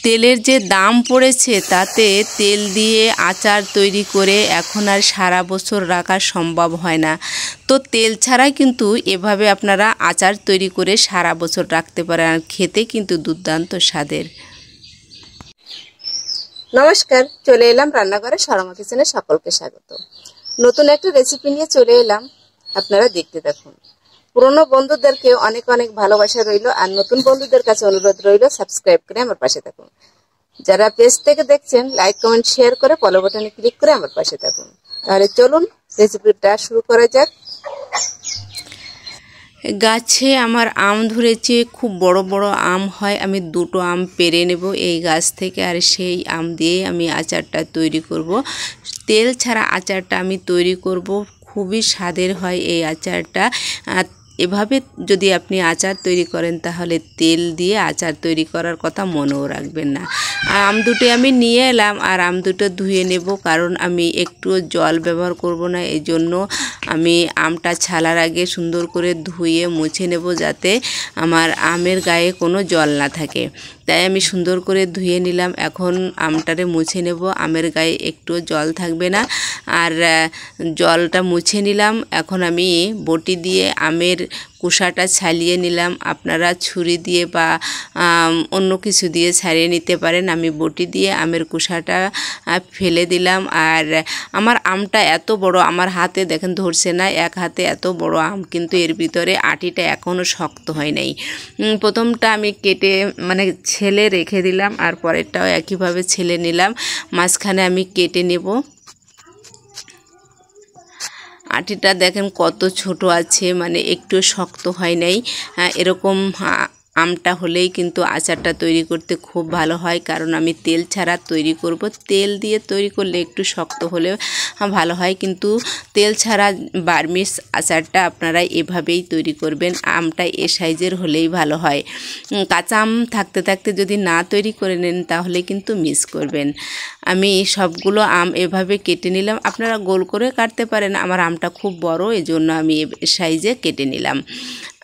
তেলের যে দাম পড়েছে তাতে তেল দিয়ে আচার তৈরি করে এখন আর সারা বছর রাখা সম্ভব হয় না। তো তেল ছাড়াই কিন্তু এভাবে আপনারা আচার তৈরি করে সারা বছর রাখতে পারেন, আর খেতে কিন্তু দুর্দান্ত স্বাদের। নমস্কার, চলে এলাম রান্নাঘরে শর্মা কিচেনে। সকলকে স্বাগত। নতুন একটা রেসিপি নিয়ে চলে এলাম, আপনারা দেখতে থাকুন। পুরনো বন্ধুদেরকে অনেক অনেক ভালোবাসা রইল, আর নতুন বন্ধুদের কাছে অনুরোধ রইল সাবস্ক্রাইব করে আমার পাশে থাকুন। যারা পেজ থেকে দেখছেন লাইক কমেন্ট শেয়ার করে ফলো বাটনে ক্লিক করে আমার পাশে থাকুন। তাহলে চলুন রেসিপিটা শুরু করা যাক। গাছে আমার আম ধরেছে, খুব বড় বড় আম হয়। আমি দুটো আম পেড়ে নেব এই গাছ থেকে, আর সেই আম দিয়ে আমি আচারটা তৈরি করব। তেল ছাড়া আচারটা আমি তৈরি করব, খুবই স্বাদের হয় এই আচারটা। এভাবে যদি আপনি আচার তৈরি করেন তাহলে তেল দিয়ে আচার তৈরি করার কথা মনেও রাখবেন না। আম দুটো আমি নিয়ে এলাম, আর আম দুটো ধুয়ে নেব, কারণ আমি একটু জল ব্যবহার করব না। এই জন্য আমি আমটা ছালার আগে সুন্দর করে ধুয়ে মুছে নেব, যাতে আমার আমের গায়ে কোনো জল না থাকে। তাই আমি সুন্দর করে ধুয়ে নিলাম। এখন আমটারে মুছে নেব, আমের গায়ে একটু জল থাকবে না। আর জলটা মুছে নিলাম। এখন আমি বটি দিয়ে আমের কুসাটা ছালিয়ে নিলাম। আপনারা ছুরি দিয়ে বা অন্য কিছু দিয়ে ছাড়িয়ে নিতে পারেন। আমি বটি দিয়ে আমের কুসাটা ফেলে দিলাম। আর আমার আমটা এত বড়, আমার হাতে দেখেন ধরছে না, এক হাতে এত বড় আম, কিন্তু এর ভিতরে আটিটা এখনও শক্ত হয় নাই। প্রথমটা আমি কেটে ছেলে রেখে দিলাম, আর পরেরটাও একইভাবে ছেলে নিলাম। মাঝখানে আমি কেটে নেব। আটিটা দেখেন কত ছোট আছে, একটু শক্ত হয় নাই। এরকম আমটা হলেই কিন্তু আচারটা তৈরি করতে খুব ভালো হয়, কারণ আমি তেল ছাড়া তৈরি করব। তেল দিয়ে তৈরি করলে একটু শক্ত হলে ভালো হয়, কিন্তু তেল ছাড়া বার্মিস আচারটা আপনারা এভাবেই তৈরি করবেন। আমটা এ সাইজের হলেই ভালো হয়। কাঁচা আম থাকতে থাকতে যদি না তৈরি করে নেন তাহলে কিন্তু মিস করবেন। আমি সবগুলো আম এভাবে কেটে নিলাম। আপনারা গোল করে কাটতে পারেন, আমার আমটা খুব বড়, এজন্য আমি এ সাইজে কেটে নিলাম।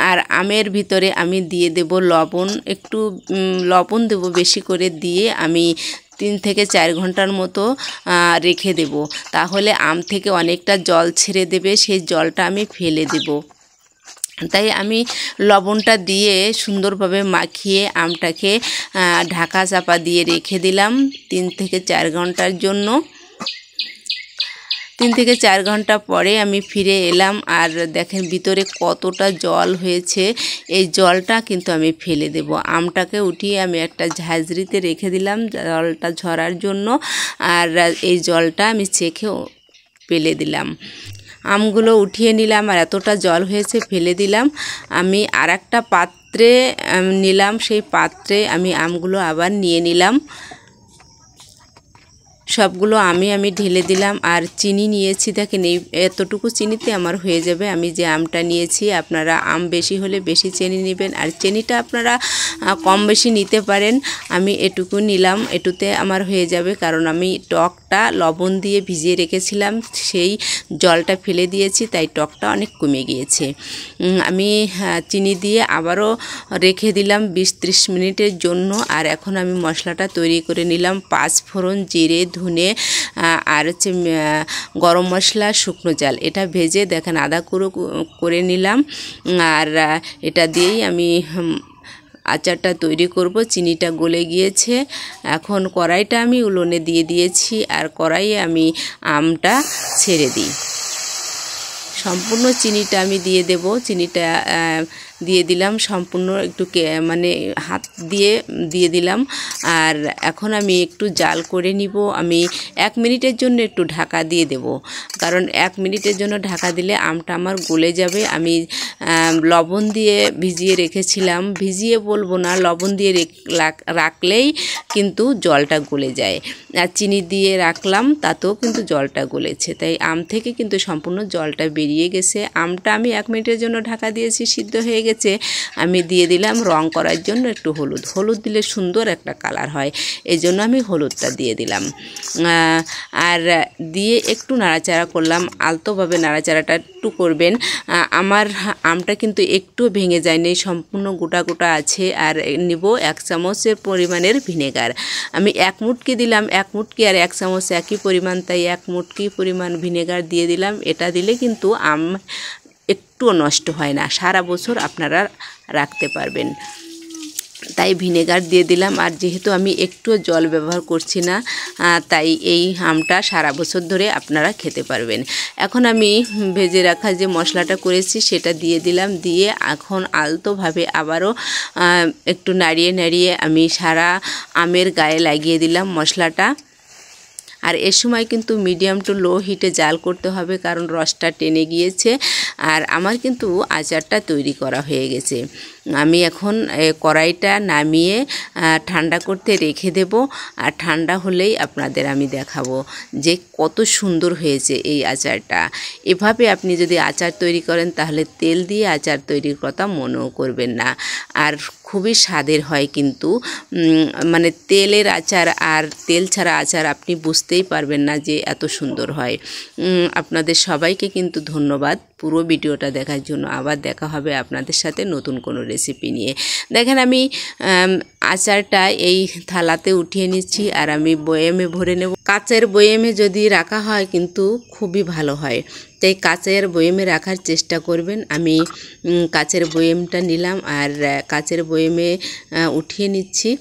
আর আমের ভিতরে আমি দিয়ে দেব লবণ, একটু লবণ দেব বেশি করে, দিয়ে আমি 3 থেকে 4 ঘন্টার মতো রেখে দেব। তাহলে আম থেকে অনেকটা জল ছেড়ে দেবে, সেই জলটা আমি ফেলে দেব। তাই আমি লবণটা দিয়ে সুন্দরভাবে মাখিয়ে আমটাকে ঢাকা চাপা দিয়ে রেখে দিলাম 3 থেকে 4 ঘন্টার জন্য। 3 থেকে 4 ঘন্টা পরে আমি ফিরে এলাম, আর দেখেন ভিতরে কতটা জল হয়েছে। এই জলটা কিন্তু আমি ফেলে দেব। আমটাকে উঠিয়ে আমি একটা ঝাঁঝরিতে রেখে দিলাম জলটা ঝরার জন্য, আর এই জলটা আমি চেখে ফেলে দিলাম। আমগুলো উঠিয়ে নিলাম, আর এতটা জল হয়েছে ফেলে দিলাম। আমি আরেকটা পাত্রে নিলাম, সেই পাত্রে আমি আমগুলো আবার নিয়ে নিলাম। সবগুলো আমি ঢেলে দিলাম। আর চিনি নিয়েছি, দেখেন এতটুকু চিনিতে আমার হয়ে যাবে। আমি যে আমটা নিয়েছি, আপনারা আম বেশি হলে বেশি চিনি নেবেন, আর চিনিটা আপনারা কম বেশি নিতে পারেন। আমি এটুকু নিলাম, এটুতে আমার হয়ে যাবে, কারণ আমি টকটা লবণ দিয়ে ভিজিয়ে রেখেছিলাম, সেই জলটা ফেলে দিয়েছি, তাই টকটা অনেক কমে গিয়েছে। আমি চিনি দিয়ে আবারও রেখে দিলাম 20-30 মিনিটের জন্য। আর এখন আমি মশলাটা তৈরি করে নিলাম। 5 ফোড়ন, জিরে, ধনে, আর গরম মশলা, শুকনো ঝাল, এটা ভেজে দেখেন আদা করে নিলাম। আর এটা দিয়েই আমি আচারটা তৈরি করব। চিনিটা গলে গিয়েছে। এখন কড়াইটা আমি উনুনে দিয়ে দিয়েছি, আর কড়াইয়ে আমি আমটা ছেড়ে দিই। সম্পূর্ণ চিনিটা আমি দিয়ে দেব। চিনিটা দিয়ে দিলাম সম্পূর্ণ, একটু হাত দিয়ে দিলাম। আর এখন আমি একটু জাল করে নিব। আমি 1 মিনিটের জন্য একটু ঢাকা দিয়ে দেব, কারণ 1 মিনিটের জন্য ঢাকা দিলে আমটা আমার গলে যাবে। আমি লবণ দিয়ে ভিজিয়ে রেখেছিলাম, ভিজিয়ে বলবো না, লবণ দিয়ে রাখলেই কিন্তু জলটা গলে যায়। আর চিনি দিয়ে রাখলাম, তাতেও কিন্তু জলটা গলেছে। তাই আম থেকে কিন্তু সম্পূর্ণ জলটা বেরিয়ে গেছে। আমটা আমি 1 মিনিটের জন্য ঢাকা দিয়েছি, সিদ্ধ হয়ে গেছে। গেছে আমি দিয়ে দিলাম রং করার জন্য একটু হলুদ। হলুদ দিলে সুন্দর একটা কালার হয়, এই জন্য আমি হলুদটা দিয়ে দিলাম। আর দিয়ে একটু নাড়াচাড়া করলাম, আলতোভাবে নাড়াচাড়াটা একটু করবেন। আমার আমটা কিন্তু একটু ভেঙে যায়নি, সম্পূর্ণ গোটা গোটা আছে। আর নিব 1 চামচের পরিমাণের ভিনেগার। আমি 1 মুটকি দিলাম, 1 মুটকি আর 1 চামচ একই পরিমাণ, তাই 1 মুটকি পরিমাণ ভিনেগার দিয়ে দিলাম। এটা দিলে কিন্তু আম একটুও নষ্ট হয় না, সারা বছর আপনারা রাখতে পারবেন, তাই ভিনেগার দিয়ে দিলাম। আর যেহেতু আমি একটুও জল ব্যবহার করছি না, তাই এই আমটা সারা বছর ধরে আপনারা খেতে পারবেন। এখন আমি ভেজে রাখা যে মশলাটা করেছি সেটা দিয়ে দিলাম, দিয়ে এখন আলতোভাবে আবারও একটু নাড়িয়ে নাড়িয়ে আমি সারা আমের গায়ে লাগিয়ে দিলাম মশলাটা। আর এ সময় কিন্তু মিডিয়াম টু লো হিটে জাল করতে হবে, কারণ রসটা টেনে গিয়েছে। আর আমার কিন্তু আচারটা তৈরি করা হয়ে গেছে। আমি এখন কড়াইটা নামিয়ে ঠান্ডা করতে রেখে দেব। আর ঠান্ডা হলেই আপনাদের আমি দেখাবো যে কত সুন্দর হয়েছে এই আচারটা। এভাবে আপনি যদি আচার তৈরি করেন তাহলে তেল দিয়ে আচার তৈরির কথা মনেও করবেন না। আর খুবই স্বাদের হয় কিন্তু, মানে তেলের আচার আর তেল ছাড়া আচার আপনি বুঝতেই পারবেন না যে এত সুন্দর হয়। আপনাদের সবাইকে কিন্তু ধন্যবাদ পুরো ভিডিওটা দেখার জন্য। আবার দেখা হবে আপনাদের সাথে নতুন কোনো রেসিপি নিয়ে। দেখেন আমি আচারটা এই থালাতে উঠিয়ে নিচ্ছি আর আমি বয়েমে ভরে নেব। কাচের বয়েমে যদি রাখা হয় কিন্তু খুবই ভালো হয়, তাই কাচের বয়েমে রাখার চেষ্টা করবেন। আমি কাচের বয়েমটা নিলাম আর কাচের বয়েমে উঠিয়ে নিচ্ছি।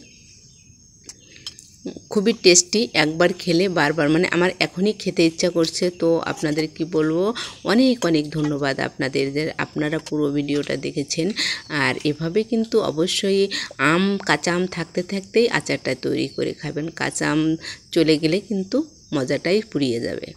খুবই টেস্টি, একবার খেলে বারবার, মানে আমার এখনই খেতে ইচ্ছা করছে। তো আপনাদের কি বলবো, অনেক অনেক ধন্যবাদ আপনাদের, আপনারা পুরো ভিডিওটা দেখেছেন। আর এভাবে কিন্তু অবশ্যই কাঁচা আম থাকতে থাকতেই আচারটা তৈরি করে খাবেন। কাঁচা আম চলে গেলে কিন্তু মজাটাই ফুরিয়ে যাবে।